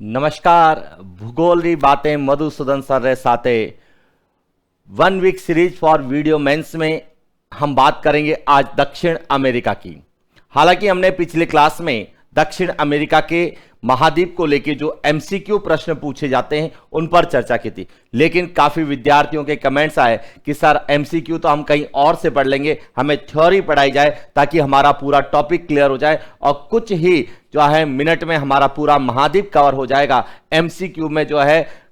नमस्कार। भूगोल री बातें मधुसूदन सर रे साथे 1 वीक सीरीज फॉर वीडियो मेंस में हम बात करेंगे आज दक्षिण अमेरिका की। हालांकि हमने पिछले क्लास में दक्षिण अमेरिका के महाद्वीप को लेकर जो एमसीक्यू प्रश्न पूछे जाते हैं उन पर चर्चा की थी, लेकिन काफी विद्यार्थियों के कमेंट्स आए कि सर एमसीक्यू तो हम कहीं और से पढ़ लेंगे, हमें थ्योरी पढ़ाई जाए ताकि हमारा पूरा टॉपिक क्लियर हो जाए और कुछ ही जो है मिनट में हमारा पूरा महाद्वीप कवर हो जाएगा। एमसीक्यू में जो है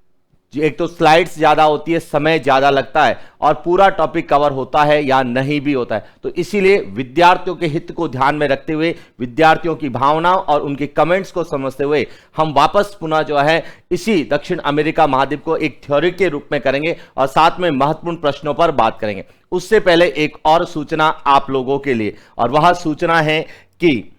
एक तो स्लाइड्स ज्यादा होती है, समय ज्यादा लगता है और पूरा टॉपिक कवर होता है या नहीं भी होता है। तो इसीलिए विद्यार्थियों के हित को ध्यान में रखते हुए, विद्यार्थियों की भावना और उनके कमेंट्स को समझते हुए हम वापस पुनः जो है इसी दक्षिण अमेरिका महाद्वीप को एक थ्योरी के रूप में करेंगे और साथ में महत्वपूर्ण प्रश्नों पर बात करेंगे। उससे पहले एक और सूचना आप लोगों के लिए, और वह सूचना है कि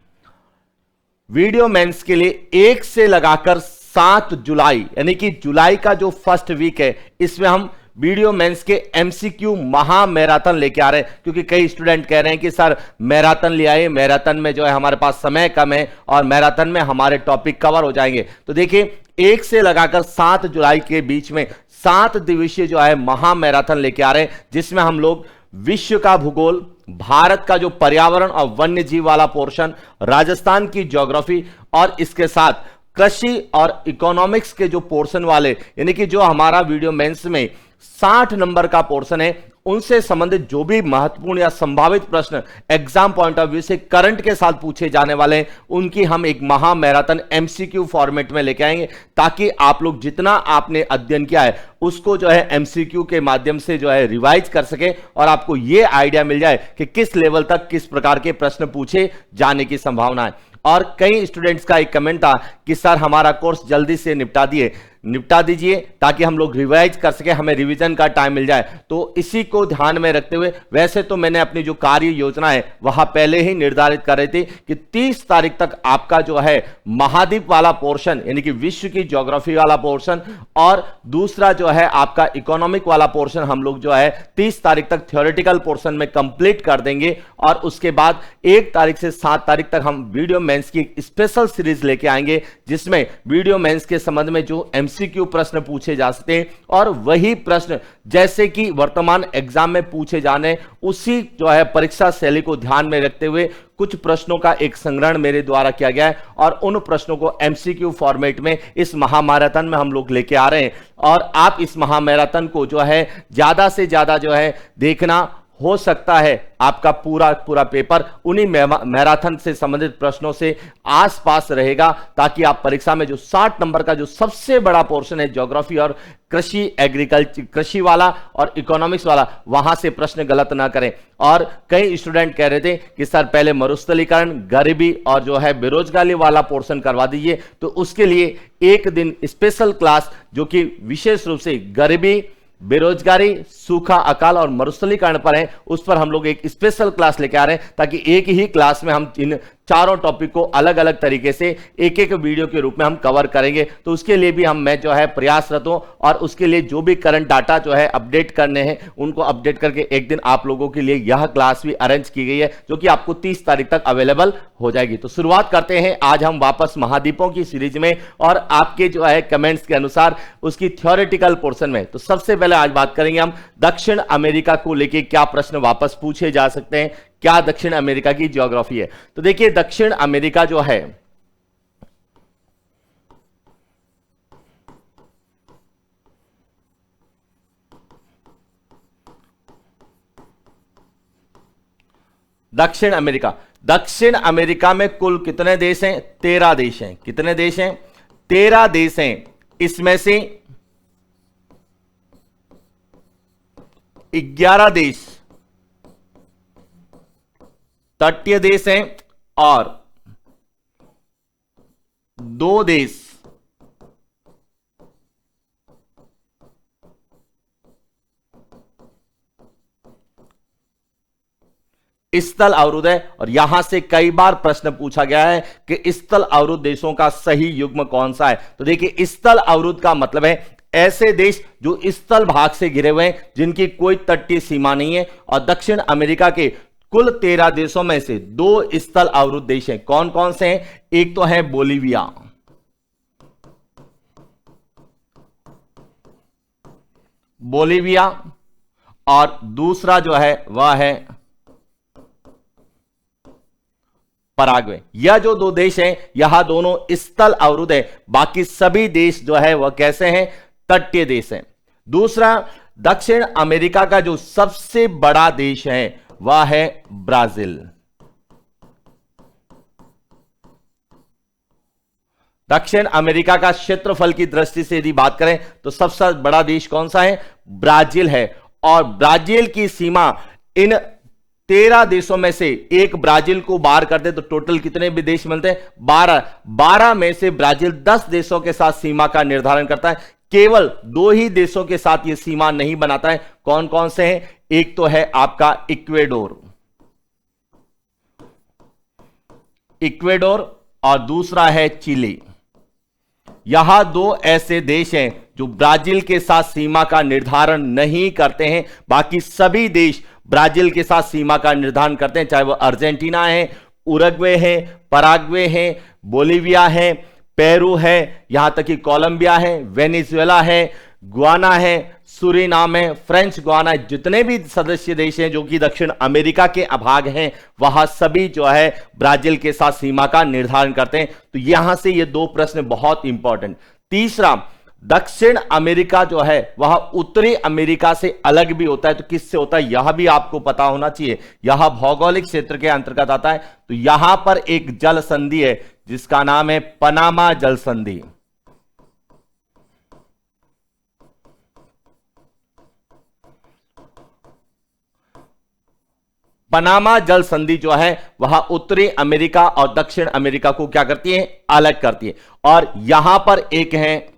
वीडियो मेंस के लिए 1 से लगाकर 7 जुलाई यानी कि जुलाई का जो फर्स्ट वीक है, इसमें हम वीडियो मेंस के एमसीक्यू महा मैराथन लेके आ रहे हैं। क्योंकि कई स्टूडेंट कह रहे हैं कि सर मैराथन ले आए, मैराथन में जो है हमारे पास समय कम है और मैराथन में हमारे टॉपिक कवर हो जाएंगे। तो देखिए 1 से लगाकर 7 जुलाई के बीच में 7 दिवसीय जो है महा मैराथन लेके आ रहे हैं, जिसमें हम लोग विश्व का भूगोल, भारत का जो पर्यावरण और वन्य जीव वाला पोर्शन, राजस्थान की ज्योग्राफी और इसके साथ कृषि और इकोनॉमिक्स के जो पोर्शन वाले, यानी कि जो हमारा वीडियो मेंस में 60 नंबर का पोर्शन है, उनसे संबंधित जो भी महत्वपूर्ण या संभावित प्रश्न एग्जाम पॉइंट ऑफ व्यू से करंट के साथ पूछे जाने वाले हैं, उनकी हम एक महा मैराथन एमसीक्यू फॉर्मेट में लेके आएंगे, ताकि आप लोग जितना आपने अध्ययन किया है उसको जो है एमसीक्यू के माध्यम से जो है रिवाइज कर सके और आपको यह आइडिया मिल जाए कि किस लेवल तक किस प्रकार के प्रश्न पूछे जाने की संभावना है। और कई स्टूडेंट्स का एक कमेंट था कि सर हमारा कोर्स जल्दी से निपटा दीजिए ताकि हम लोग रिवाइज कर सके, हमें रिवीजन का टाइम मिल जाए। तो इसी को ध्यान में रखते हुए, वैसे तो मैंने अपनी जो कार्य योजना है वह पहले ही निर्धारित कर रही थी कि 30 तारीख तक आपका जो है महाद्वीप वाला पोर्शन यानी कि विश्व की ज्योग्राफी वाला पोर्शन और दूसरा जो है आपका इकोनॉमिक वाला पोर्शन हम लोग जो है 30 तारीख तक थ्योरेटिकल पोर्शन में कंप्लीट कर देंगे। और उसके बाद 1 तारीख से 7 तारीख तक हम वीडियो मेंस की स्पेशल सीरीज लेके आएंगे, जिसमें वीडियो मेंस के संबंध में जो एमसीक्यू प्रश्न पूछे जा सकते हैं और वही प्रश्न जैसे कि वर्तमान एग्जाम में पूछे जाने, उसी जो है परीक्षा शैली को ध्यान में रखते हुए कुछ प्रश्नों का एक संग्रहण मेरे द्वारा किया गया है और उन प्रश्नों को एमसीक्यू फॉर्मेट में इस महामैराथन में हम लोग लेके आ रहे हैं। और आप इस महामैराथन को जो है ज्यादा से ज्यादा जो है देखना, हो सकता है आपका पूरा पेपर उन्हीं मैराथन से संबंधित प्रश्नों से आसपास रहेगा, ताकि आप परीक्षा में जो 60 नंबर का जो सबसे बड़ा पोर्शन है ज्योग्राफी और कृषि वाला और इकोनॉमिक्स वाला, वहां से प्रश्न गलत ना करें। और कई स्टूडेंट कह रहे थे कि सर पहले मरुस्थलीकरण, गरीबी और जो है बेरोजगारी वाला पोर्शन करवा दीजिए। तो उसके लिए एक दिन स्पेशल क्लास जो कि विशेष रूप से गरीबी, बेरोजगारी, सूखा, अकाल और मरुस्थलीकरण पर है, उस पर हम लोग एक स्पेशल क्लास लेके आ रहे हैं, ताकि एक ही क्लास में हम इन चारों टॉपिक को अलग अलग तरीके से एक एक वीडियो के रूप में हम कवर करेंगे। तो उसके लिए भी मैं जो है प्रयासरत हूं और उसके लिए जो भी करंट डाटा जो है अपडेट करने हैं, उनको अपडेट करके एक दिन आप लोगों के लिए यह क्लास भी अरेंज की गई है, जो कि आपको 30 तारीख तक अवेलेबल हो जाएगी। तो शुरुआत करते हैं आज हम वापस महाद्वीपों की सीरीज में और आपके जो है कमेंट्स के अनुसार उसकी थ्योरेटिकल पोर्शन में। तो सबसे पहले आज बात करेंगे हम दक्षिण अमेरिका को लेकर क्या प्रश्न वापस पूछे जा सकते हैं, क्या दक्षिण अमेरिका की ज्योग्राफी है। तो देखिए दक्षिण अमेरिका जो है दक्षिण अमेरिका में कुल कितने देश हैं? 13 देश हैं। कितने देश हैं? 13 देश हैं। इसमें से 11 देश तटीय देश हैं और 2 देश स्थल अवरुद्ध है। और यहां से कई बार प्रश्न पूछा गया है कि स्थल अवरुद्ध देशों का सही युग्म कौन सा है। तो देखिए स्थल अवरुद्ध का मतलब है ऐसे देश जो स्थल भाग से घिरे हुए हैं, जिनकी कोई तटीय सीमा नहीं है। और दक्षिण अमेरिका के कुल 13 देशों में से 2 स्थल अवरुद्ध देश हैं। कौन कौन से हैं? एक तो है बोलीविया, बोलीविया, और दूसरा जो है वह है पराग्वे। यह जो दो देश हैं यह दोनों स्थल अवरुद्ध है, बाकी सभी देश जो है वह कैसे हैं, तटीय देश हैं। दूसरा, दक्षिण अमेरिका का जो सबसे बड़ा देश है वह है ब्राजील। दक्षिण अमेरिका का क्षेत्रफल की दृष्टि से यदि बात करें तो सबसे बड़ा देश कौन सा है, ब्राजील है। और ब्राजील की सीमा इन 13 देशों में से एक ब्राजील को बाहर कर दे तो टोटल कितने भी देश मिलते हैं, 12 में से ब्राजील 10 देशों के साथ सीमा का निर्धारण करता है। केवल 2 ही देशों के साथ यह सीमा नहीं बनाता है। कौन कौन से हैं, एक तो है आपका इक्वेडोर और दूसरा है चिली। यहां 2 ऐसे देश हैं जो ब्राजील के साथ सीमा का निर्धारण नहीं करते हैं, बाकी सभी देश ब्राजील के साथ सीमा का निर्धारण करते हैं, चाहे वह अर्जेंटीना है, उरुग्वे है, पराग्वे है, बोलीविया है, पेरू है, यहां तक कि कोलंबिया है, वेनेजुएला है, गुआना है, सूरीनाम है, फ्रेंच गुआना है। जितने भी सदस्य देश हैं जो कि दक्षिण अमेरिका के अभाग हैं वहां सभी जो है ब्राजील के साथ सीमा का निर्धारण करते हैं। तो यहां से ये 2 प्रश्न बहुत इंपॉर्टेंट। तीसरा, दक्षिण अमेरिका जो है वह उत्तरी अमेरिका से अलग भी होता है, तो किससे होता है यह भी आपको पता होना चाहिए। यह भौगोलिक क्षेत्र के अंतर्गत आता है। तो यहां पर एक जल संधि है जिसका नाम है पनामा जल संधि। पनामा जल संधि जो है वह उत्तरी अमेरिका और दक्षिण अमेरिका को क्या करती है, अलग करती है। और यहां पर एक है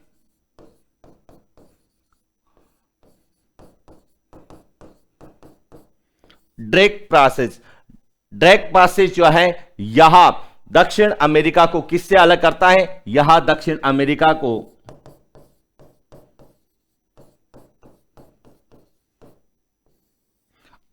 ड्रेक पैसेज। ड्रेक पैसेज जो है यह दक्षिण अमेरिका को किससे अलग करता है, यह दक्षिण अमेरिका को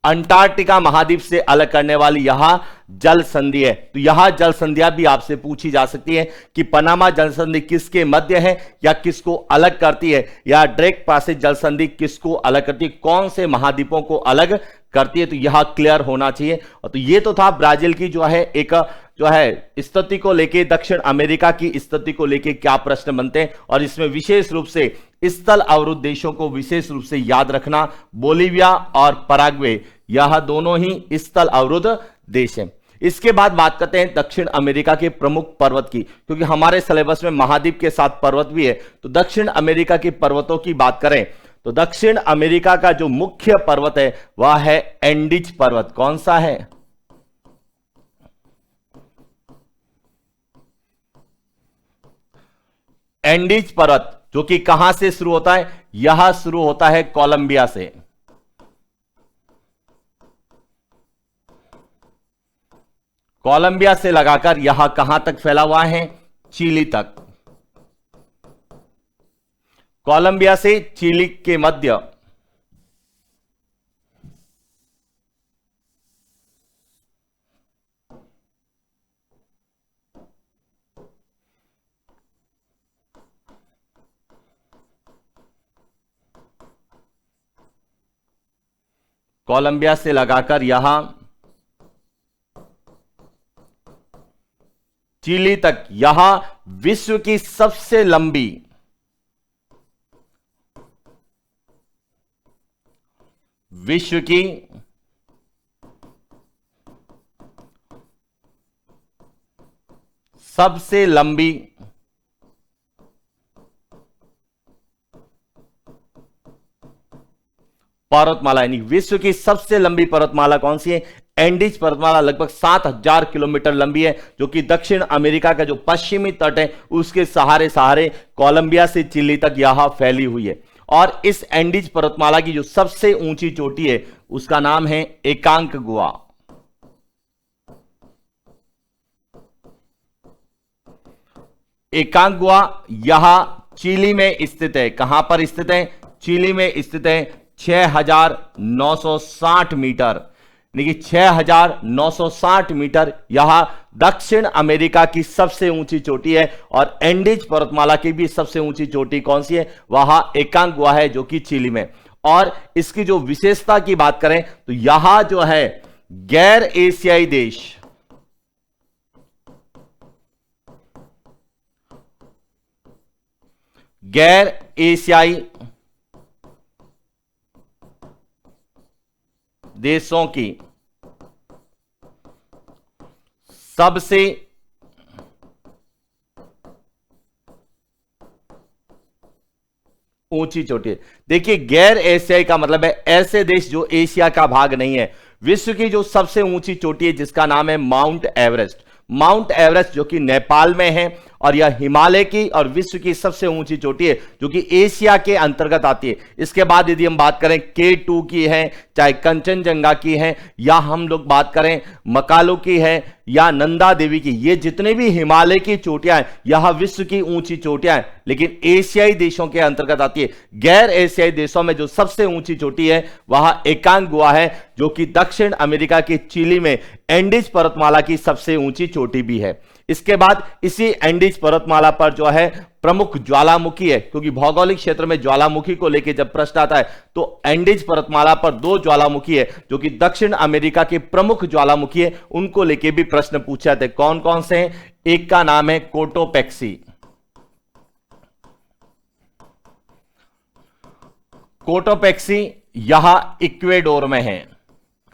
अंटार्कटिका महाद्वीप से अलग करने वाली यह जल संधि है। तो यह जल संधियां भी आपसे पूछी जा सकती है कि पनामा जल संधि किसके मध्य है या किसको अलग करती है, या ड्रेक पैसेज जल संधि किसको अलग करती है, कौन से महाद्वीपों को अलग करती है। तो यह क्लियर होना चाहिए। और तो ये तो था ब्राजील की जो है एक जो है स्थिति को लेके, दक्षिण अमेरिका की स्थिति को लेके क्या प्रश्न बनते हैं। और इसमें विशेष रूप से स्थल अवरुद्ध देशों को विशेष रूप से याद रखना, बोलीविया और पराग्वे यह दोनों ही स्थल अवरुद्ध देश हैं। इसके बाद बात करते हैं दक्षिण अमेरिका के प्रमुख पर्वत की, क्योंकि हमारे सिलेबस में महाद्वीप के साथ पर्वत भी है। तो दक्षिण अमेरिका के पर्वतों की बात करें तो दक्षिण अमेरिका का जो मुख्य पर्वत है वह है एंडीज पर्वत। कौन सा है, एंडीज पर्वत, जो कि कहां से शुरू होता है, यह शुरू होता है कोलंबिया से। कोलंबिया से लगाकर यह कहां तक फैला हुआ है, चिली तक। कोलंबिया से चिली के मध्य कोलंबिया से लगाकर यहां चिली तक, यहां विश्व की सबसे लंबी पर्वतमाला, यानी विश्व की सबसे लंबी पर्वतमाला कौन सी है, एंडीज पर्वतमाला। लगभग 7000 किलोमीटर लंबी है, जो कि दक्षिण अमेरिका का जो पश्चिमी तट है उसके सहारे सहारे कोलंबिया से चिली तक यहां फैली हुई है। और इस एंडीज पर्वतमाला की जो सबसे ऊंची चोटी है उसका नाम है एकांकगुआ। एकांकगुआ यहां चिली में स्थित है। कहां पर स्थित है, चिली में स्थित है। 6960 मीटर, यानी कि 6960 मीटर यह दक्षिण अमेरिका की सबसे ऊंची चोटी है। और एंडीज पर्वतमाला की भी सबसे ऊंची चोटी कौन सी है, वह एकांकगुआ है, जो कि चिली में। और इसकी जो विशेषता की बात करें तो यहां जो है गैर एशियाई देश, गैर एशियाई देशों की सबसे ऊंची चोटी है। देखिए गैर एशियाई का मतलब है ऐसे देश जो एशिया का भाग नहीं है। विश्व की जो सबसे ऊंची चोटी है जिसका नाम है माउंट एवरेस्ट, माउंट एवरेस्ट जो कि नेपाल में है, और यह हिमालय की और विश्व की सबसे ऊंची चोटी है जो कि एशिया के अंतर्गत आती है। इसके बाद यदि हम बात करें K2 की है, चाहे कंचनजंगा की है, या हम लोग बात करें मकालू की है या नंदा देवी की, ये जितने भी हिमालय की चोटियां हैं यह विश्व की ऊंची चोटियां हैं, लेकिन एशियाई देशों के अंतर्गत आती है। गैर एशियाई देशों में जो सबसे ऊंची चोटी है वह एकांगुआ है जो कि दक्षिण अमेरिका के चिली में एंडीज पर्वतमाला की सबसे ऊंची चोटी भी है। इसके बाद इसी एंडीज पर्वतमाला पर जो है प्रमुख ज्वालामुखी है, क्योंकि भौगोलिक क्षेत्र में ज्वालामुखी को लेकर जब प्रश्न आता है तो एंडीज पर्वतमाला पर दो ज्वालामुखी है जो कि दक्षिण अमेरिका के प्रमुख ज्वालामुखी है, उनको लेकर भी प्रश्न पूछे जाते हैं। कौन कौन से हैं? एक का नाम है कोटोपैक्सी, कोटोपैक्सी यहां इक्वेडोर में है।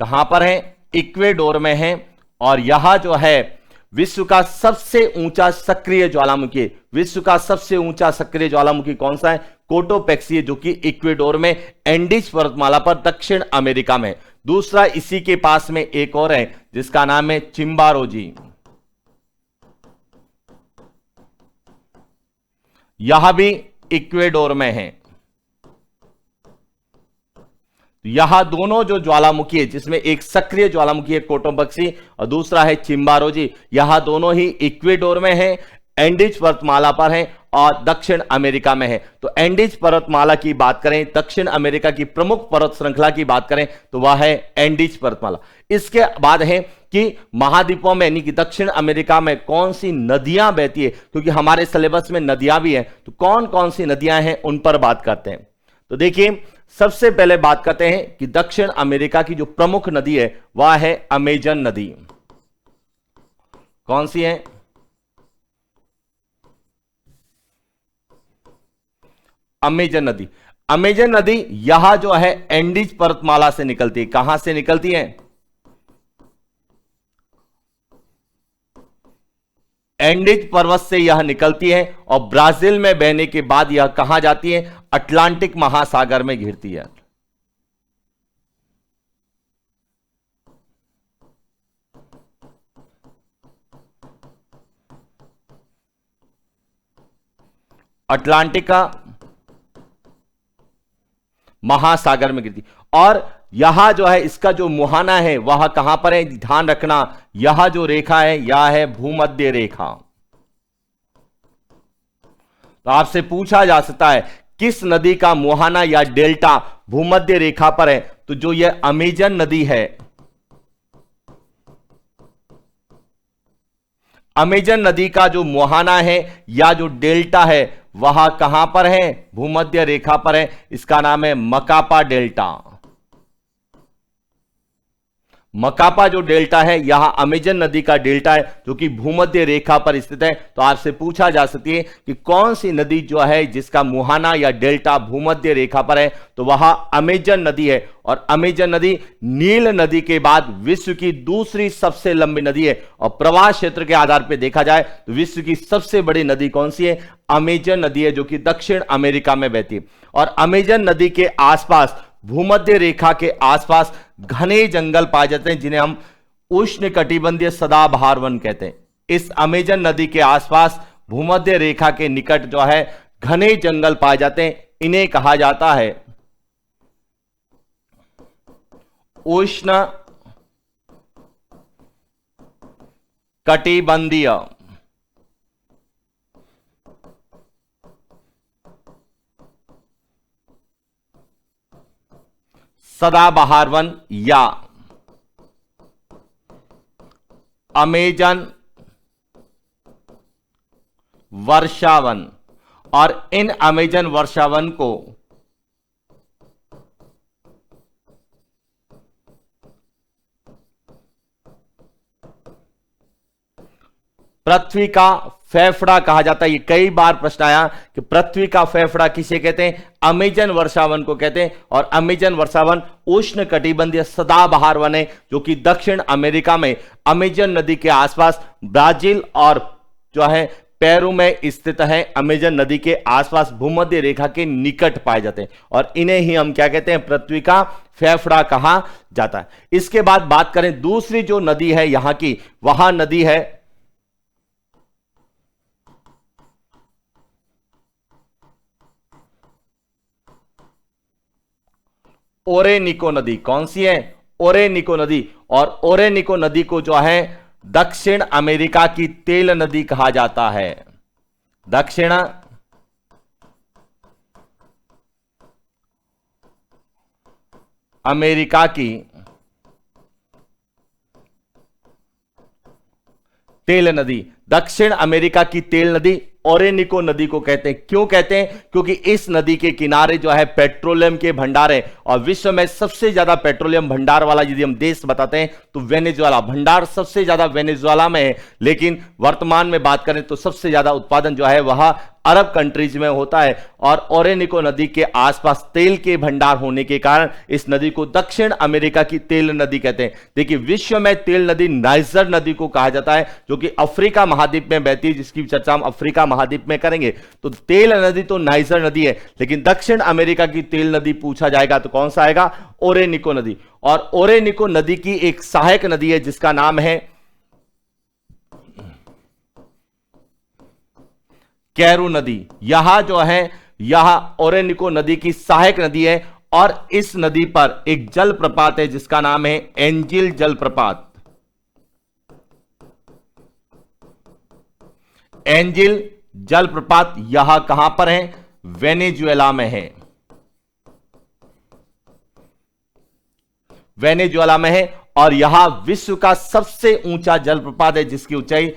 कहां पर है? इक्वेडोर में है। और यहां जो है विश्व का सबसे ऊंचा सक्रिय ज्वालामुखी, विश्व का सबसे ऊंचा सक्रिय ज्वालामुखी कौन सा है? कोटोपैक्सी, जो कि इक्वेडोर में एंडीज पर्वतमाला पर दक्षिण अमेरिका में। दूसरा इसी के पास में एक और है जिसका नाम है चिंबारोजी, यह भी इक्वेडोर में है। यहां दोनों जो ज्वालामुखी है जिसमें एक सक्रिय ज्वालामुखी है कोटोपैक्सी और दूसरा है चिंबारोजी, यहां दोनों ही इक्वेडोर में है, एंडीज पर्वतमाला पर है और दक्षिण अमेरिका में है। तो एंडीज पर्वतमाला की बात करें, दक्षिण अमेरिका की प्रमुख पर्वत श्रृंखला की बात करें तो वह है एंडीज पर्वतमाला। इसके बाद है कि महाद्वीपों में यानी कि दक्षिण अमेरिका में कौन सी नदियां बहती है, क्योंकि हमारे सिलेबस में नदियां भी हैं, तो कौन कौन सी नदियां हैं उन पर बात करते हैं। तो देखिए सबसे पहले बात करते हैं कि दक्षिण अमेरिका की जो प्रमुख नदी है वह है अमेजन नदी। कौन सी है? अमेजन नदी। अमेजन नदी यहां जो है एंडीज पर्वतमाला से निकलती है। कहां से निकलती है? एंडीज पर्वत से यह निकलती है और ब्राजील में बहने के बाद यह कहां जाती है? अटलांटिक महासागर में घिरती है। अटलांटिक महासागर में गिरती। और यहां जो है इसका जो मुहाना है वह कहां पर है? ध्यान रखना, यह जो रेखा है यह है भूमध्य रेखा। तो आपसे पूछा जा सकता है किस नदी का मुहाना या डेल्टा भूमध्य रेखा पर है? तो जो यह अमेजन नदी है, अमेजन नदी का जो मुहाना है या जो डेल्टा है वह कहां पर है? भूमध्य रेखा पर है। इसका नाम है मकापा डेल्टा। मकापा जो डेल्टा है यहां अमेजन नदी का डेल्टा है जो कि भूमध्य रेखा पर स्थित है। तो आपसे पूछा जा सकती है कि कौन सी नदी जो है जिसका मुहाना या डेल्टा भूमध्य रेखा पर है? तो वह अमेजन नदी है। और अमेजन नदी नील नदी के बाद विश्व की दूसरी सबसे लंबी नदी है। और प्रवाह क्षेत्र के आधार पर देखा जाए तो विश्व की सबसे बड़ी नदी कौन सी है? अमेजन नदी है, जो कि दक्षिण अमेरिका में बहती है। और अमेजन नदी के आसपास, भूमध्य रेखा के आसपास घने जंगल पाए जाते हैं जिन्हें हम उष्णकटिबंधीय सदाबहार वन कहते हैं। इस अमेजन नदी के आसपास भूमध्य रेखा के निकट जो है घने जंगल पाए जाते हैं, इन्हें कहा जाता है उष्ण कटिबंधीय सदाबहार वन या अमेजन वर्षावन। और इन अमेजन वर्षावन को पृथ्वी का फेफड़ा कहा जाता है। ये कई बार प्रश्न आया कि पृथ्वी का फेफड़ा किसे कहते हैं? अमेजन वर्षावन को कहते हैं। और अमेजन वर्षावन उष्ण कटिबंधीय सदाबहार वन है जो कि दक्षिण अमेरिका में अमेजन नदी के आसपास ब्राजील और जो है पेरू में स्थित है। अमेजन नदी के आसपास भूमध्य रेखा के निकट पाए जाते हैं और इन्हें ही हम क्या कहते हैं? पृथ्वी का फेफड़ा कहा जाता है। इसके बाद बात करें दूसरी जो नदी है यहां की, वहां नदी है ओरेनिको नदी। कौन सी है? ओरेनिको नदी। और ओरेनिको नदी को जो है दक्षिण अमेरिका की तेल नदी कहा जाता है। दक्षिण अमेरिका की तेल नदी, दक्षिण अमेरिका की तेल नदी ओरेनिको नदी को कहते हैं। क्यों कहते हैं? क्योंकि इस नदी के किनारे जो है पेट्रोलियम के भंडार है और विश्व में सबसे ज्यादा पेट्रोलियम भंडार वाला यदि हम देश बताते हैं तो वेनेजुएला। भंडार सबसे ज्यादा वेनेजुएला में है, लेकिन वर्तमान में बात करें तो सबसे ज्यादा उत्पादन जो है वह अरब कंट्रीज में होता है। और ओरेनिको नदी के आसपास तेल के भंडार होने के कारण इस नदी को दक्षिण अमेरिका की तेल नदी कहते हैं। देखिए, विश्व में तेल नदी नाइजर नदी को कहा जाता है जो कि अफ्रीका महाद्वीप में बहती है, जिसकी चर्चा हम अफ्रीका महाद्वीप में करेंगे। तो तेल नदी तो नाइजर नदी है, लेकिन दक्षिण अमेरिका की तेल नदी पूछा जाएगा तो कौन सा आएगा? ओरेनिको नदी। और ओरेनिको नदी की एक सहायक नदी है जिसका नाम है कैरू नदी। यह जो है यह ओरेनिको नदी की सहायक नदी है और इस नदी पर एक जलप्रपात है जिसका नाम है एंजिल जलप्रपात। एंजिल जलप्रपात यह कहां पर है? वेनेजुएला में है। वेनेजुएला में है और यह विश्व का सबसे ऊंचा जलप्रपात है जिसकी ऊंचाई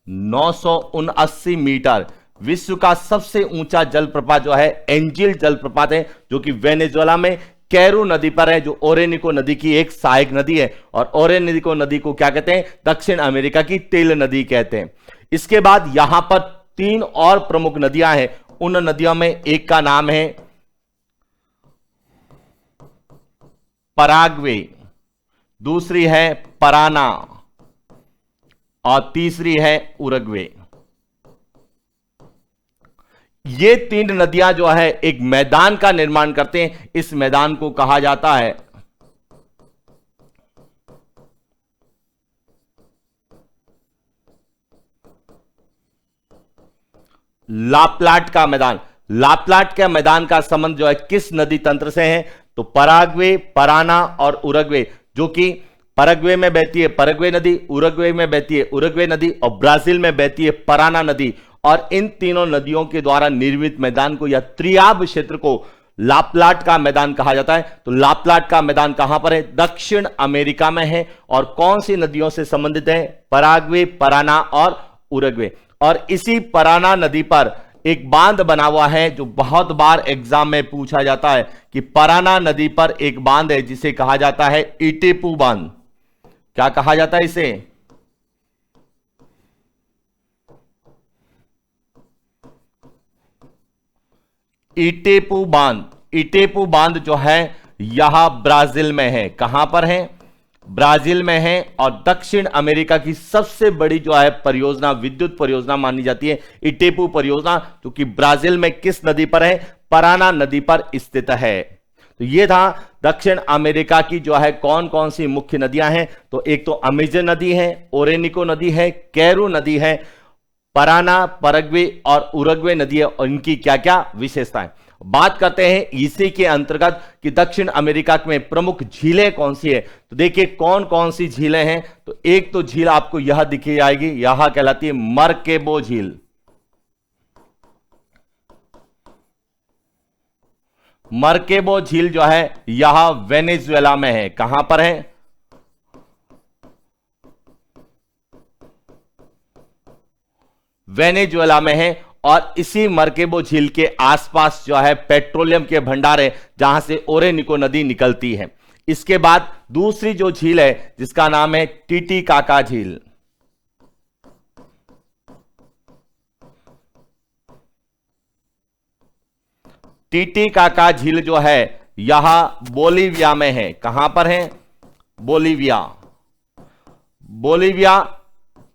979 मीटर। विश्व का सबसे ऊंचा जलप्रपात जो है एंजिल जलप्रपात है जो कि वेनेजुएला में कैरू नदी पर है, जो ओरेनिको नदी की एक सहायक नदी है। और ओरेनिको नदी को क्या कहते हैं? दक्षिण अमेरिका की तेल नदी कहते हैं। इसके बाद यहां पर 3 और प्रमुख नदियां हैं। उन नदियों में एक का नाम है पराग्वे, दूसरी है पराना और तीसरी है उरुग्वे। ये 3 नदियां जो है एक मैदान का निर्माण करते हैं। इस मैदान को कहा जाता है लाप्लाट का मैदान। लाप्लाट के मैदान का संबंध जो है किस नदी तंत्र से है? तो पराग्वे, पराना और उरुग्वे, जो कि पैराग्वे में बहती है पैराग्वे नदी, उरुग्वे में बहती है उरुग्वे नदी और ब्राजील में बहती है पराना नदी। और इन तीनों नदियों के द्वारा निर्मित मैदान को या त्रियाब क्षेत्र को लाप्लाट का मैदान कहा जाता है। तो लाप्लाट का मैदान कहां पर है? दक्षिण अमेरिका में है। और कौन सी नदियों से संबंधित है? पराग्वे, पराना और उरुग्वे। और इसी पराना नदी पर एक बांध बना हुआ है जो बहुत बार एग्जाम में पूछा जाता है कि पराना नदी पर एक बांध है जिसे कहा जाता है इटेपू बांध। क्या कहा जाता है इसे? इटेपू बांध। इटेपू बांध जो है यह ब्राजील में है। कहां पर है? ब्राजील में है। और दक्षिण अमेरिका की सबसे बड़ी जो है परियोजना, विद्युत परियोजना मानी जाती है इटेपू परियोजना, जो कि ब्राजील में किस नदी पर है? पराना नदी पर स्थित है। तो ये था दक्षिण अमेरिका की जो है कौन कौन सी मुख्य नदियां हैं। तो एक तो अमेजन नदी है, ओरेनिको नदी है, कैरू नदी है, पराना, पैराग्वे और उरुग्वे नदी है और इनकी क्या क्या विशेषताएं। बात करते हैं इसी के अंतर्गत कि दक्षिण अमेरिका में प्रमुख झीलें कौन सी है। तो देखिए कौन कौन सी झीलें हैं। तो एक तो झील आपको यह दिखी जाएगी, यह कहलाती है मरकेबो झील। मरकेबो झील जो है यह वेनेजुएला में है। कहां पर है? वेनेजुएला में है। और इसी मरकेबो झील के आसपास जो है पेट्रोलियम के भंडार है जहां से ओरेनिको नदी निकलती है। इसके बाद दूसरी जो झील है जिसका नाम है टीटीकाका झील। टीटीकाका झील जो है यह बोलीविया में है। कहां पर है? बोलीविया। बोलीविया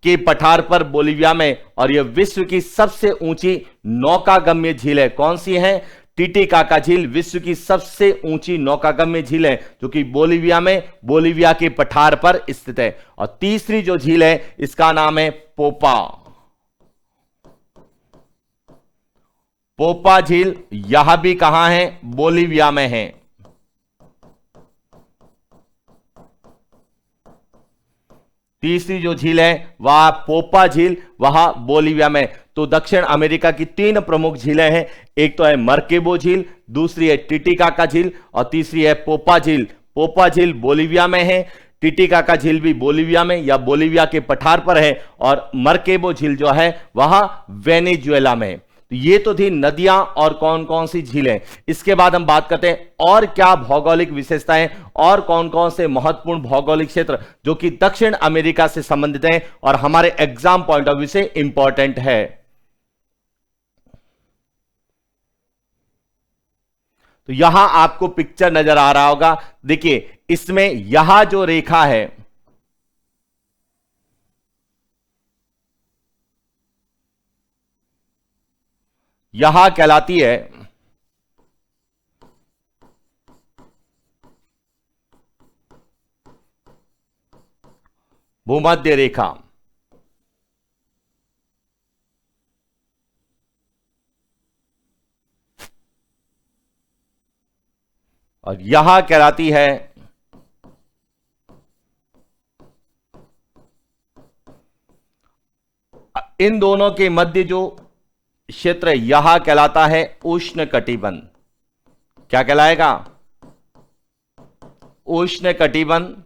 के पठार पर, बोलीविया में। और यह विश्व की सबसे ऊंची नौकागम्य झील है। कौन सी है? टीटीकाका झील विश्व की सबसे ऊंची नौकागम्य झील है, जो कि बोलीविया में, बोलीविया के पठार पर स्थित है। और तीसरी जो झील है इसका नाम है पोपा। पोपा झील, यह भी कहां है? बोलीविया में है। तीसरी जो झील है वह पोपा झील, वह बोलीविया में। तो दक्षिण अमेरिका की 3 प्रमुख झीलें हैं। एक तो है मर्केबो झील, दूसरी है टीटीकाका झील और तीसरी है पोपा झील। पोपा झील बोलीविया में है, टीटीकाका झील भी बोलीविया में या बोलीविया के पठार पर है, और मर्केबो झील जो है वह वेनेजुएला में। तो ये तो थी नदियां और कौन कौन सी झीलें। इसके बाद हम बात करते हैं और क्या भौगोलिक विशेषताएं और कौन कौन से महत्वपूर्ण भौगोलिक क्षेत्र जो कि दक्षिण अमेरिका से संबंधित हैं और हमारे एग्जाम पॉइंट ऑफ व्यू से इंपॉर्टेंट है। तो यहां आपको पिक्चर नजर आ रहा होगा, देखिए इसमें यह जो रेखा है यह कहलाती है भूमध्य रेखा। और यह कहलाती है इन दोनों के मध्य जो क्षेत्र यह कहलाता है उष्ण कटिबंध। क्या कहलाएगा? उष्ण कटिबंध।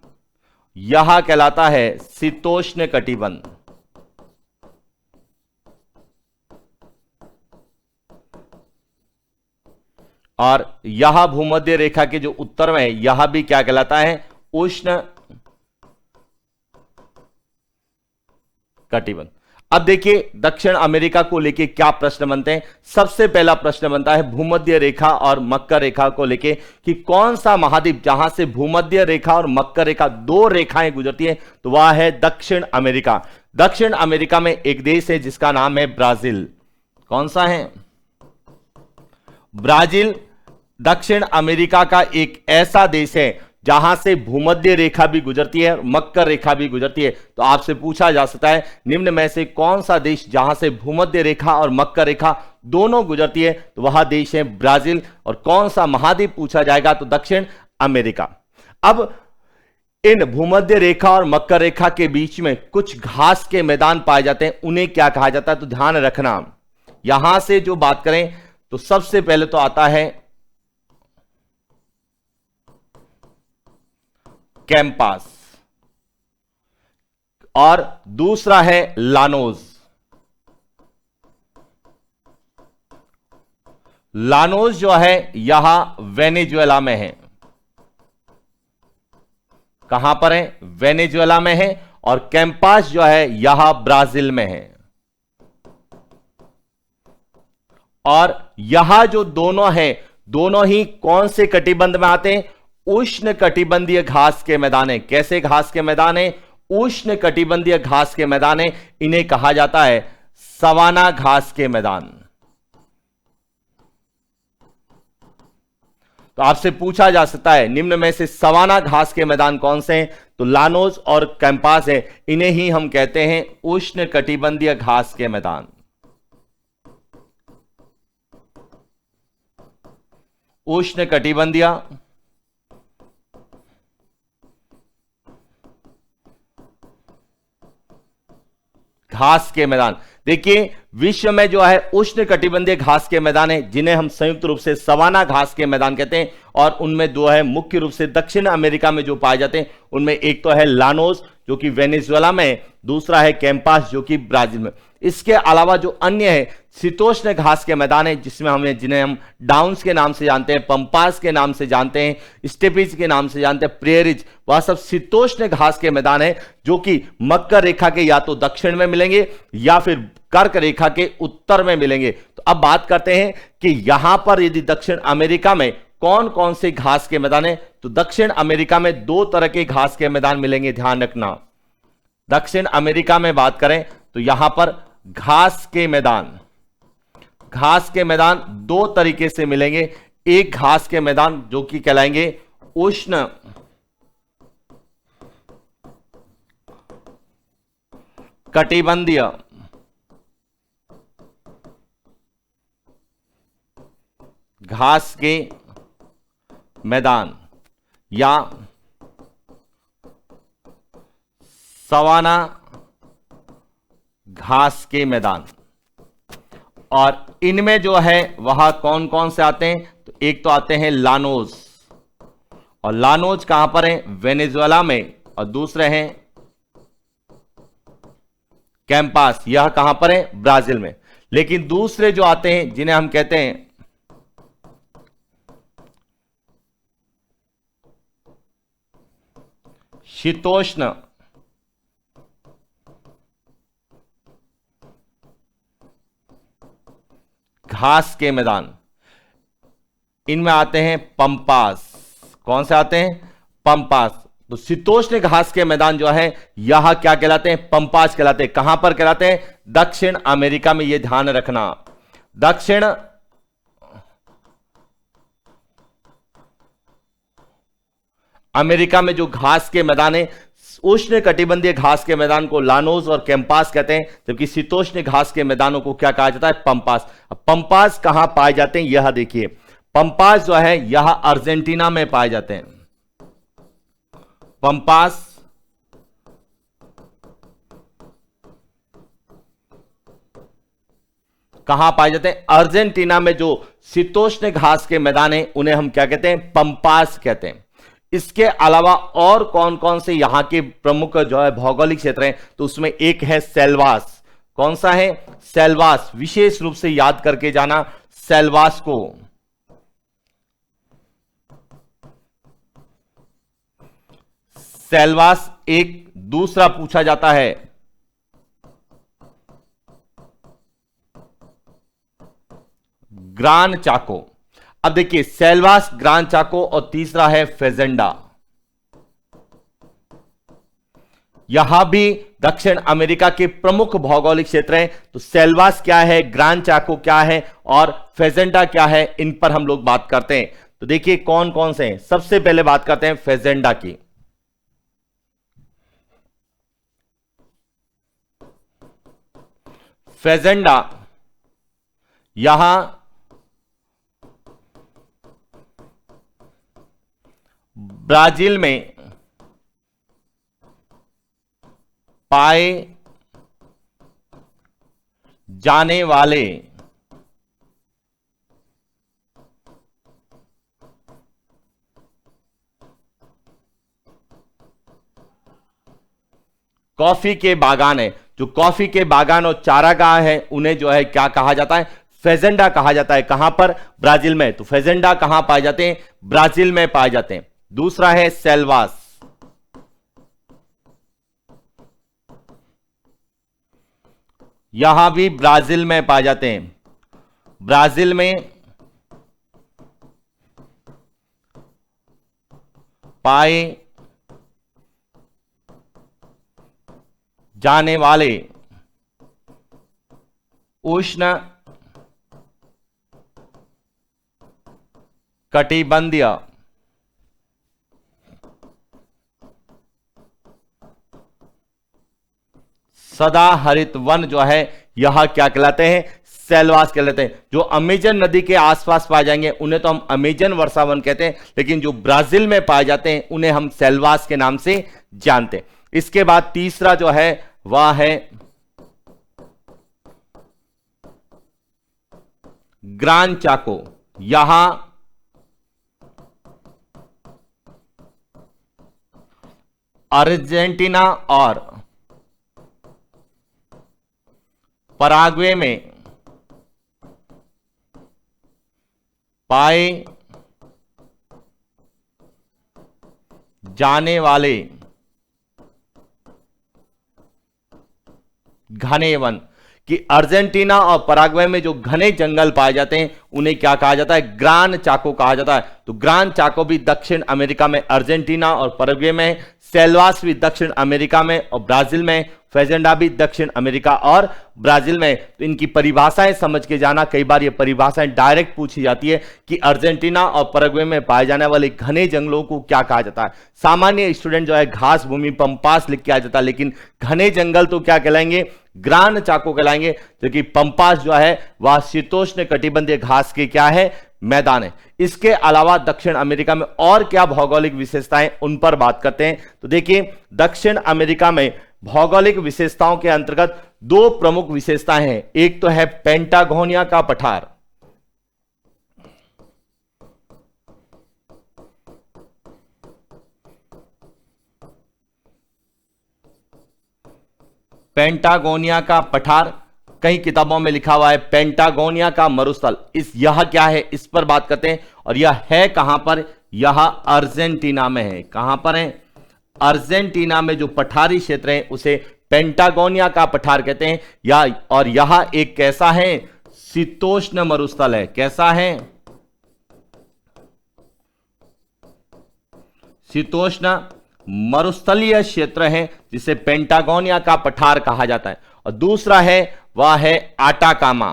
यह कहलाता है शीतोष्ण कटिबंध। और यह भूमध्य रेखा के जो उत्तर में है यह भी क्या कहलाता है? उष्ण कटिबंध। अब देखिए दक्षिण अमेरिका को लेके क्या प्रश्न बनते हैं। सबसे पहला प्रश्न बनता है भूमध्य रेखा और मकर रेखा को लेके कि कौन सा महाद्वीप जहां से भूमध्य रेखा और मकर रेखा 2 रेखाएं गुजरती हैं, तो वह है दक्षिण अमेरिका। दक्षिण अमेरिका में एक देश है जिसका नाम है ब्राजील। कौन सा है? ब्राजील दक्षिण अमेरिका का एक ऐसा देश है जहां से भूमध्य रेखा भी गुजरती है और मकर रेखा भी गुजरती है। तो आपसे पूछा जा सकता है निम्न में से कौन सा देश जहां से भूमध्य रेखा और मकर रेखा दोनों गुजरती है, तो वह देश है ब्राजील। और कौन सा महाद्वीप पूछा जाएगा, तो दक्षिण अमेरिका। अब इन भूमध्य रेखा और मकर रेखा के बीच में कुछ घास के मैदान पाए जाते हैं, उन्हें क्या कहा जाता है? तो ध्यान रखना, यहां से जो बात करें तो सबसे पहले तो आता है कैंपास और दूसरा है लानोज। लानोज जो है यह वेनेजुएला में है। कहां पर है? वेनेजुएला में है। और कैंपास जो है यह ब्राजील में है। और यह जो दोनों है, दोनों ही कौन से कटिबंध में आते हैं? उष्ण कटिबंधीय घास के मैदान है। कैसे घास के मैदान है? उष्ण कटिबंधीय घास के मैदान है। इन्हें कहा जाता है सवाना घास के मैदान। तो आपसे पूछा जा सकता है निम्न में से सवाना घास के मैदान कौन से हैं? तो लानोज और कैंपास है। इन्हें ही हम कहते हैं उष्ण कटिबंधीय घास के मैदान। उष्ण कटिबंधीय घास के मैदान। देखिए विश्व में जो है उष्ण कटिबंधीय घास के मैदान है जिन्हें हम संयुक्त रूप से सवाना घास के मैदान कहते हैं। और उनमें दो है मुख्य रूप से दक्षिण अमेरिका में जो पाए जाते हैं, उनमें एक तो है लानोस जो कि वेनेजुएला में, दूसरा है कैंपास जो कि ब्राजील में। इसके अलावा जो अन्य है शीतोष्ण घास के मैदान है जिसमें जिन्हें हम डाउन्स के नाम से जानते हैं, पंपास के नाम से जानते हैं, स्टेपीज के नाम से जानते हैं, प्रेरिज, वह सब शीतोष्ण घास के मैदान है जो कि मकर रेखा के या तो दक्षिण में मिलेंगे या फिर कर्क रेखा के उत्तर में मिलेंगे। तो अब बात करते हैं कि यहां पर यदि दक्षिण अमेरिका में कौन कौन से घास के मैदान है, तो दक्षिण अमेरिका में दो तरह के घास के मैदान मिलेंगे, ध्यान रखना। दक्षिण अमेरिका में बात करें तो यहां पर घास के मैदान दो तरीके से मिलेंगे। एक घास के मैदान जो कि कहलाएंगे उष्ण कटिबंधीय घास के मैदान या सवाना घास के मैदान। और इनमें जो है वह कौन कौन से आते हैं, तो एक तो आते हैं लानोज, और लानोज कहां पर है, वेनेजुएला में, और दूसरे हैं कैंपास, यह कहां पर है, ब्राजील में। लेकिन दूसरे जो आते हैं जिन्हें हम कहते हैं शीतोष्ण घास के मैदान, इनमें आते हैं पंपास। कौन से आते हैं, पंपास। तो शीतोष्ण घास के मैदान जो है यह क्या कहलाते हैं, पंपास कहलाते हैं। कहां पर कहलाते हैं, दक्षिण अमेरिका में, यह ध्यान रखना। दक्षिण अमेरिका में जो घास के मैदान है, उष्ण कटिबंधीय घास के मैदान को लानोज और कैंपास कहते हैं, जबकि शीतोष्ण घास के मैदानों को क्या कहा जाता है, पंपास। अब पंपास कहां पाए जाते हैं, यह देखिए, पंपास जो है यह अर्जेंटीना में पाए जाते हैं। पंपास कहां पाए जाते हैं, अर्जेंटीना में जो शीतोष्ण घास के मैदान है उन्हें हम क्या कहते हैं, पंपास कहते हैं। इसके अलावा और कौन कौन से यहां के प्रमुख जो है भौगोलिक क्षेत्र हैं, तो उसमें एक है सेल्वास। कौन सा है, सेल्वास। विशेष रूप से याद करके जाना सेल्वास को। सेल्वास एक दूसरा पूछा जाता है ग्रान चाको। अब देखिए सेल्वास, ग्रान चाको, और तीसरा है फेजेंडा। यहां भी दक्षिण अमेरिका के प्रमुख भौगोलिक क्षेत्र हैं। तो सेल्वास क्या है, ग्रान चाको क्या है, और फेजेंडा क्या है, इन पर हम लोग बात करते हैं। तो देखिए कौन कौन से हैं। सबसे पहले बात करते हैं फेजेंडा की। फेजेंडा यहां ब्राजील में पाए जाने वाले कॉफी के बागान है। जो कॉफी के बागान और चारागाह है उन्हें जो है क्या कहा जाता है, फेजेंडा कहा जाता है। कहां पर, ब्राजील में। तो फेजेंडा कहां पाए जाते हैं, ब्राजील में पाए जाते हैं। दूसरा है सेल्वास। यहां भी ब्राजील में पाए जाते हैं। ब्राजील में पाए जाने वाले उष्ण कटिबंधीय सदाहरित वन जो है यह क्या कहलाते हैं, सेल्वास कहलाते हैं। जो अमेजन नदी के आसपास पाए जाएंगे उन्हें तो हम अमेजन वर्षा वन कहते हैं, लेकिन जो ब्राजील में पाए जाते हैं उन्हें हम सेल्वास के नाम से जानते हैं। इसके बाद तीसरा जो है वह है ग्रान चाको। यहां अर्जेंटीना और पराग्वे में पाए जाने वाले घने वन। कि अर्जेंटीना और पैराग्वे में जो घने जंगल पाए जाते हैं उन्हें क्या कहा जाता है, ग्रान चाको कहा जाता है। तो ग्रान चाको भी दक्षिण अमेरिका में अर्जेंटीना और पैराग्वे में, सेल्वास भी दक्षिण अमेरिका में और ब्राजील में, फेजेंडा भी दक्षिण अमेरिका और ब्राजील में। तो इनकी परिभाषाएं समझ के जाना, कई बार ये परिभाषाएं डायरेक्ट पूछी जाती है कि अर्जेंटीना और पैराग्वे में पाए जाने वाले घने जंगलों को क्या कहा जाता है। सामान्य स्टूडेंट जो है घास भूमि पंपास लिख के आ जाता है, लेकिन घने जंगल तो क्या कहलाएंगे, ग्रान चाको कहलाएंगे, क्योंकि पंपास जो है वह शीतोष्ण कटिबंधीय घास के क्या है, मैदान है। इसके अलावा दक्षिण अमेरिका में और क्या भौगोलिक विशेषताएं, उन पर बात करते हैं। तो देखिए दक्षिण अमेरिका में भौगोलिक विशेषताओं के अंतर्गत दो प्रमुख विशेषताएं हैं। एक तो है पेंटागोनिया का पठार, पेंटागोनिया का पठार, कई किताबों में लिखा हुआ है पेंटागोनिया का मरुस्थल। यह क्या है, इस पर बात करते हैं। और यह है कहां पर, यह अर्जेंटीना में है। कहां पर है, अर्जेंटीना में जो पठारी क्षेत्र है उसे पेंटागोनिया का पठार कहते हैं। और यह एक कैसा है, शीतोष्ण मरुस्थल है। कैसा है, शीतोष्ण मरुस्थलीय क्षेत्र है, जिसे पेंटागोनिया का पठार कहा जाता है। और दूसरा है वह है आटाकामा।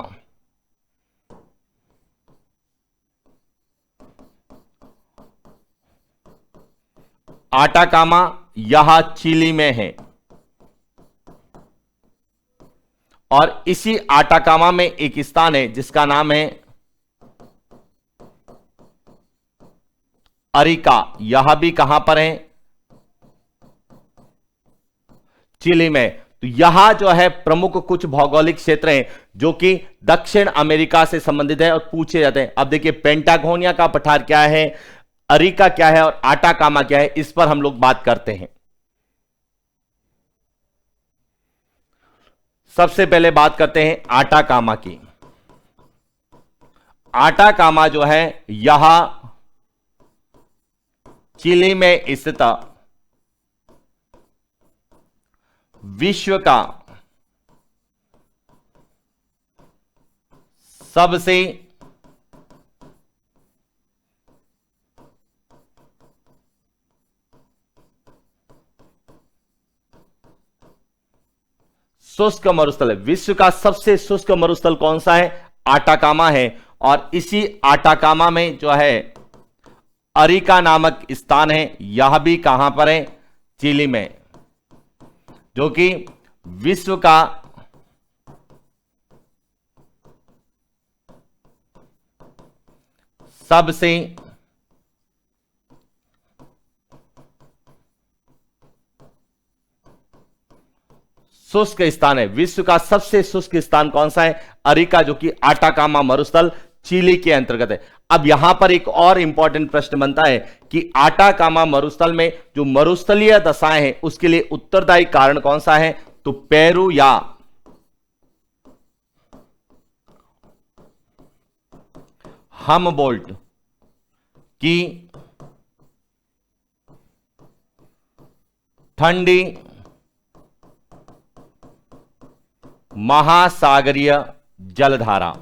आटाकामा यह चिली में है। और इसी आटाकामा में एक स्थान है जिसका नाम है अरिका। यह भी कहां पर है, चिली में। तो यहां जो है प्रमुख कुछ भौगोलिक क्षेत्र हैं जो कि दक्षिण अमेरिका से संबंधित है और पूछे जाते हैं। अब देखिए पेंटागोनिया का पठार क्या है, अरिका क्या है और आटाकामा क्या है, इस पर हम लोग बात करते हैं। सबसे पहले बात करते हैं आटाकामा की। आटाकामा जो है यह चिली में स्थित विश्व का सबसे शुष्क मरुस्थल है। विश्व का सबसे शुष्क मरुस्थल कौन सा है, आटाकामा है। और इसी आटाकामा में जो है अरिका नामक स्थान है, यह भी कहां पर है, चिली में, जो कि विश्व का सबसे शुष्क स्थान है। विश्व का सबसे शुष्क स्थान कौन सा है, अरिका, जो कि आटाकामा मरुस्थल चिली के अंतर्गत है। अब यहां पर एक और इंपॉर्टेंट प्रश्न बनता है कि आटाकामा मरुस्थल में जो मरुस्थलीय दशाएं हैं उसके लिए उत्तरदायी कारण कौन सा है, तो पेरू या हमबोल्ट की ठंडी महासागरीय जलधारा।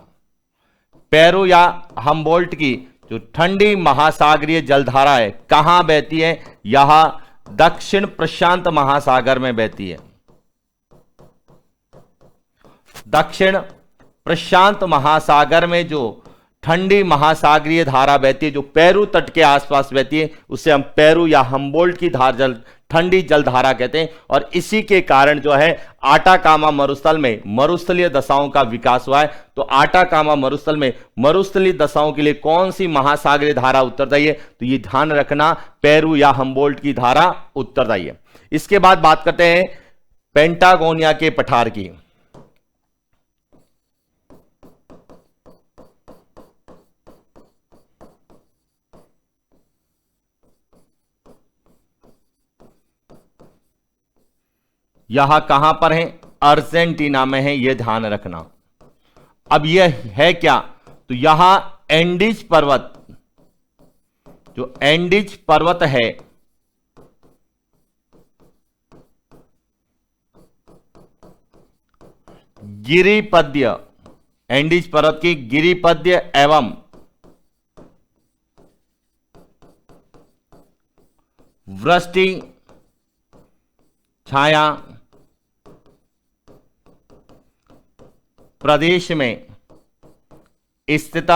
पेरू या हमबोल्ट की जो ठंडी महासागरीय जलधारा है कहां बहती है, यह दक्षिण प्रशांत महासागर में बहती है। दक्षिण प्रशांत महासागर में जो ठंडी महासागरीय धारा बहती है, जो पेरू तट के आसपास बहती है, उसे हम पेरू या हमबोल्ट की ठंडी जलधारा कहते हैं। और इसी के कारण जो है आटाकामा मरुस्थल में मरुस्थलीय दशाओं का विकास हुआ है। तो आटाकामा मरुस्थल में मरुस्थलीय दशाओं के लिए कौन सी महासागरीय धारा उत्तरदायी है, तो ये ध्यान रखना, पेरू या हमबोल्ट की धारा उत्तरदायी है। इसके बाद बात करते हैं पेंटागोनिया के पठार की। यह कहां पर है, अर्जेंटीना में है, यह ध्यान रखना। अब यह है क्या, तो यहां एंडीज पर्वत, जो एंडीज पर्वत है, गिरिपद्य, एंडीज पर्वत की गिरिपद्य एवं वृष्टि छाया प्रदेश में स्थित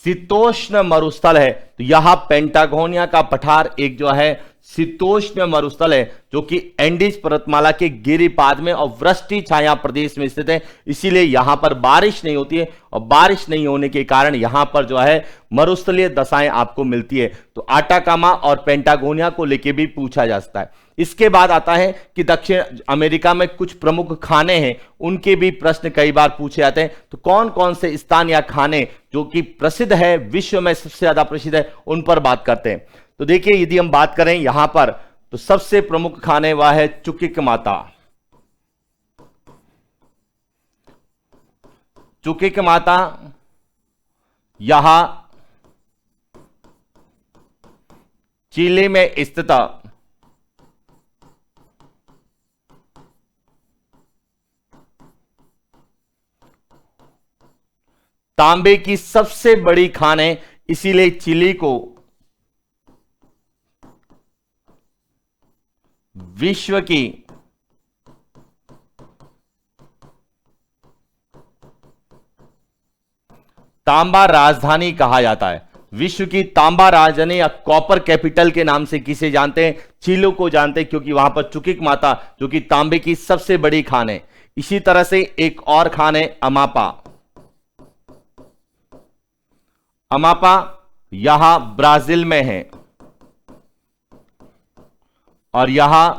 शीतोष्ण मरुस्थल है। तो यहां पेंटागोनिया का पठार एक जो है शीतोष्ण मरुस्थल है, जो कि एंडीज पर्वतमाला के गिरिपाद में और वृष्टि छाया प्रदेश में स्थित है। इसीलिए यहां पर बारिश नहीं होती है और बारिश नहीं होने के कारण यहां पर जो है मरुस्थलीय दशाएं आपको मिलती है। तो आटाकामा और पेंटागोनिया को लेके भी पूछा जा सकता है। इसके बाद आता है कि दक्षिण अमेरिका में कुछ प्रमुख खाने हैं, उनके भी प्रश्न कई बार पूछे जाते हैं। तो कौन कौन से स्थान या खाने जो कि प्रसिद्ध है, विश्व में सबसे ज्यादा प्रसिद्ध है, उन पर बात करते हैं। तो देखिए, यदि हम बात करें यहां पर, तो सबसे प्रमुख खाने वह है चुकिक माता। चुकिक माता यहां चिली में स्थित तांबे की सबसे बड़ी खान है, इसीलिए चिली को विश्व की तांबा राजधानी कहा जाता है। विश्व की तांबा राजधानी या कॉपर कैपिटल के नाम से किसे जानते हैं? चिली को जानते हैं, क्योंकि वहां पर चुकिक माता जो कि तांबे की सबसे बड़ी खान है। इसी तरह से एक और खान है अमापा। अमापा यहां ब्राजील में है और यहां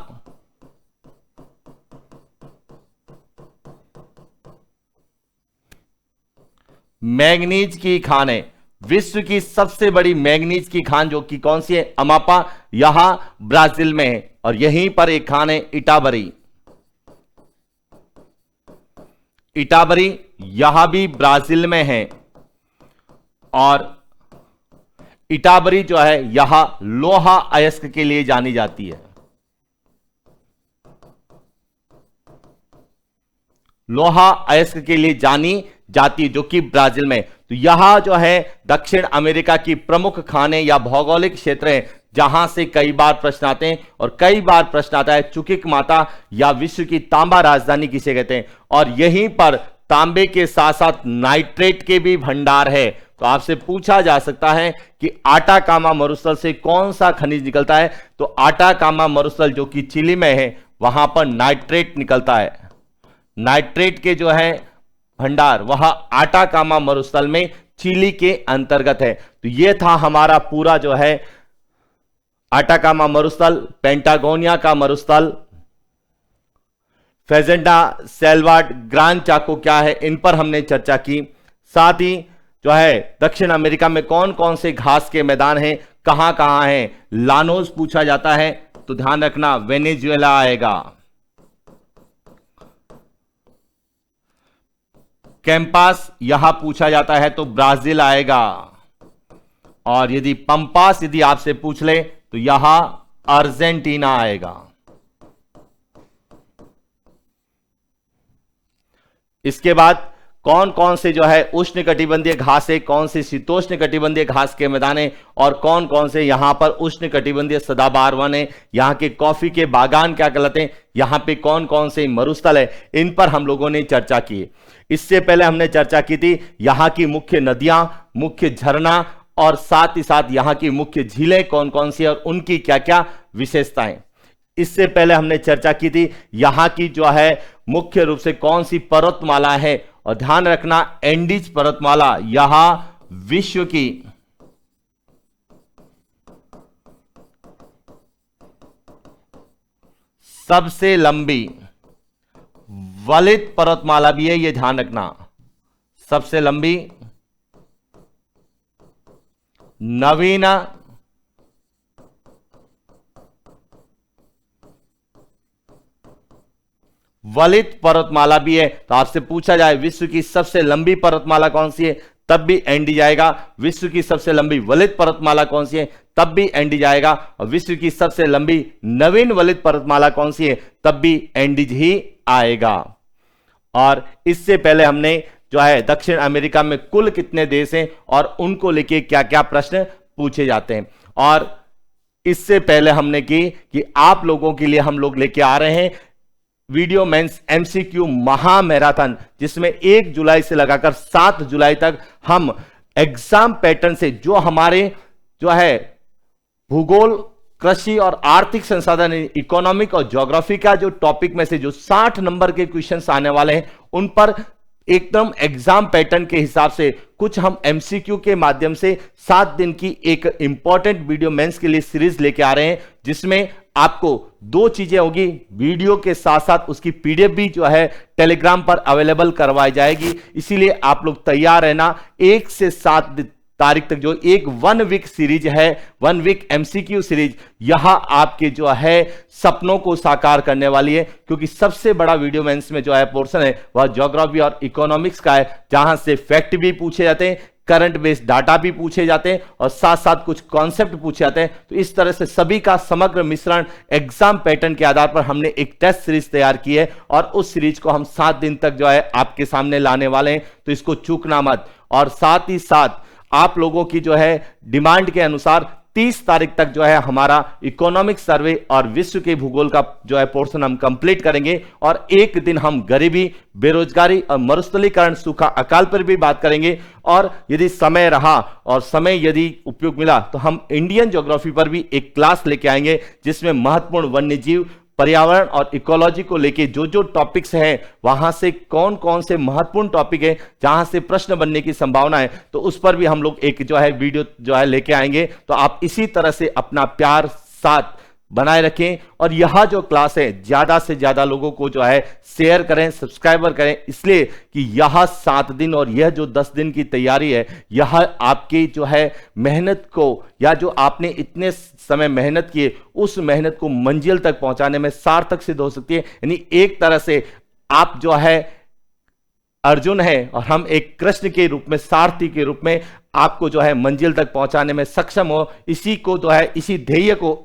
मैग्नीज की खान है। विश्व की सबसे बड़ी मैग्नीज की खान जो कि कौन सी है? अमापा, यहां ब्राजील में है। और यहीं पर एक खान है इटाबरी। इटाबरी यहां भी ब्राजील में है और इटाबरी जो है यहां लोहा अयस्क के लिए जानी जाती है। लोहा अयस्क के लिए जानी जाती है, जो कि ब्राजील में। तो यहां जो है दक्षिण अमेरिका की प्रमुख खाने या भौगोलिक क्षेत्र है, जहां से कई बार प्रश्न आते हैं। और कई बार प्रश्न आता है चुकिक माता या विश्व की तांबा राजधानी किसे कहते हैं। और यहीं पर तांबे के साथ साथ नाइट्रेट के भी भंडार है। तो आपसे पूछा जा सकता है कि आटाकामा मरुस्थल से कौन सा खनिज निकलता है? तो आटाकामा मरुस्थल जो कि चिली में है, वहां पर नाइट्रेट निकलता है। नाइट्रेट के जो है भंडार वह आटाकामा मरुस्थल में चिली के अंतर्गत है। तो यह था हमारा पूरा जो है आटाकामा मरुस्थल, पेंटागोनिया का मरुस्थल, फेजेंटा, सेल्वाड, ग्रांड चाको क्या है, इन पर हमने चर्चा की। साथ ही जो है दक्षिण अमेरिका में कौन कौन से घास के मैदान हैं, कहां कहां हैं। लानोस पूछा जाता है तो ध्यान रखना वेनेजुएला आएगा। कैंपास यहां पूछा जाता है तो ब्राजील आएगा। और यदि पंपास यदि आपसे पूछ ले तो यहां अर्जेंटीना आएगा। इसके बाद कौन कौन से जो है उष्णकटिबंधीय घास है, कौन से शीतोष्ण कटिबंधीय घास के मैदान है, और कौन कौन से यहां पर उष्णकटिबंधीय सदाबहार वन है, यहां के कॉफी के बागान क्या कहलाते हैं, यहां पे कौन कौन से मरुस्थल है, इन पर हम लोगों ने चर्चा की। इससे पहले हमने चर्चा की थी यहां की मुख्य नदियां, मुख्य झरना और साथ ही साथ यहां की मुख्य झीलें कौन कौन सी और उनकी क्या क्या विशेषताएं। इससे पहले हमने चर्चा की थी यहां की जो है मुख्य रूप से कौन सी पर्वतमाला है, और ध्यान रखना एंडीज पर्वतमाला यहां विश्व की सबसे लंबी वलित पर्वतमाला भी है, यह ध्यान रखना। सबसे लंबी नवीन वलित पर्वतमाला भी है। तो आपसे पूछा जाए विश्व की सबसे लंबी पर्वतमाला कौन सी है, तब भी एनडी जाएगा। विश्व की सबसे लंबी वलित पर्वतमाला कौन सी है, तब भी एनडी जाएगा। और विश्व की सबसे लंबी नवीन वलित पर्वतमाला कौन सी है, तब भी एनडीज ही आएगा। और इससे पहले हमने जो है दक्षिण अमेरिका में कुल कितने देश हैं और उनको लेके क्या क्या प्रश्न पूछे जाते हैं, और इससे पहले हमने कि आप लोगों के लिए हम लोग लेके आ रहे हैं वीडियो मेंस एमसीक्यू महा मैराथन, जिसमें 1 जुलाई से लगाकर 7 जुलाई तक हम एग्जाम पैटर्न से जो हमारे जो है भूगोल, कृषि और आर्थिक संसाधन, इकोनॉमिक और ज्योग्राफी का जो टॉपिक में से जो 60 नंबर के क्वेश्चंस आने वाले हैं, उन पर एकदम एग्जाम पैटर्न के हिसाब से कुछ हम एमसीक्यू के माध्यम से 7 दिन की एक इंपॉर्टेंट वीडियो मेंस के लिए सीरीज लेके आ रहे हैं, जिसमें आपको 2 चीजें होगी। वीडियो के साथ साथ उसकी पीडीएफ भी जो है टेलीग्राम पर अवेलेबल करवाई जाएगी। इसीलिए आप लोग तैयार रहना। 1 से 7 तारीख तक जो एक 1 वीक सीरीज है, 1 वीक एमसीक्यू सीरीज, यहां आपके जो है सपनों को साकार करने वाली है, क्योंकि सबसे बड़ा वीडियो मेंस में जो है पोर्शन है वह ज्योग्राफी और इकोनॉमिक्स का है, जहां से फैक्ट भी पूछे जाते हैं, करंट बेस्ड डाटा भी पूछे जाते हैं और साथ साथ कुछ कॉन्सेप्ट पूछे जाते हैं। तो इस तरह से सभी का समग्र मिश्रण एग्जाम पैटर्न के आधार पर हमने एक टेस्ट सीरीज तैयार की है, और उस सीरीज को हम 7 दिन तक जो है आपके सामने लाने वाले हैं, तो इसको चूकना मत। और साथ ही साथ आप लोगों की जो है डिमांड के अनुसार 30 तारीख तक जो है हमारा इकोनॉमिक सर्वे और विश्व के भूगोल का जो है पोर्शन हम कंप्लीट करेंगे, और एक दिन हम गरीबी, बेरोजगारी और मरुस्थलीकरण, सूखा, अकाल पर भी बात करेंगे। और यदि समय रहा और समय यदि उपयोग मिला तो हम इंडियन ज्योग्राफी पर भी एक क्लास लेके आएंगे, जिसमें महत्वपूर्ण वन्यजीव, पर्यावरण और इकोलॉजी को लेके जो जो टॉपिक्स हैं, वहां से कौन कौन से महत्वपूर्ण टॉपिक है जहां से प्रश्न बनने की संभावना है, तो उस पर भी हम लोग एक जो है वीडियो जो है लेके आएंगे। तो आप इसी तरह से अपना प्यार साथ बनाए रखें, और यह जो क्लास है ज्यादा से ज्यादा लोगों को जो है शेयर करें, सब्सक्राइबर करें, इसलिए कि यह 7 दिन और यह जो 10 दिन की तैयारी है, यह आपकी जो है मेहनत को, या जो आपने इतने समय मेहनत की उस मेहनत को मंजिल तक पहुंचाने में सार्थक सिद्ध हो सकती है। यानी एक तरह से आप जो है अर्जुन है और हम एक कृष्ण के रूप में, सारथी के रूप में आपको जो है मंजिल तक पहुंचाने में सक्षम हो। इसी को जो है, इसी ध्येय को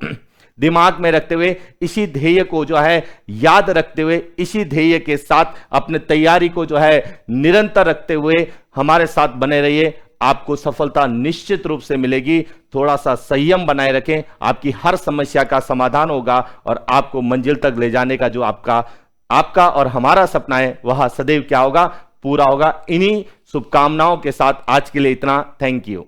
दिमाग में रखते हुए, इसी ध्येय को जो है याद रखते हुए, इसी ध्येय के साथ अपने तैयारी को जो है निरंतर रखते हुए हमारे साथ बने रहिए। आपको सफलता निश्चित रूप से मिलेगी। थोड़ा सा संयम बनाए रखें, आपकी हर समस्या का समाधान होगा और आपको मंजिल तक ले जाने का जो आपका और हमारा सपना है वह सदैव क्या होगा, पूरा होगा। इन्हीं शुभकामनाओं के साथ आज के लिए इतना। Thank you.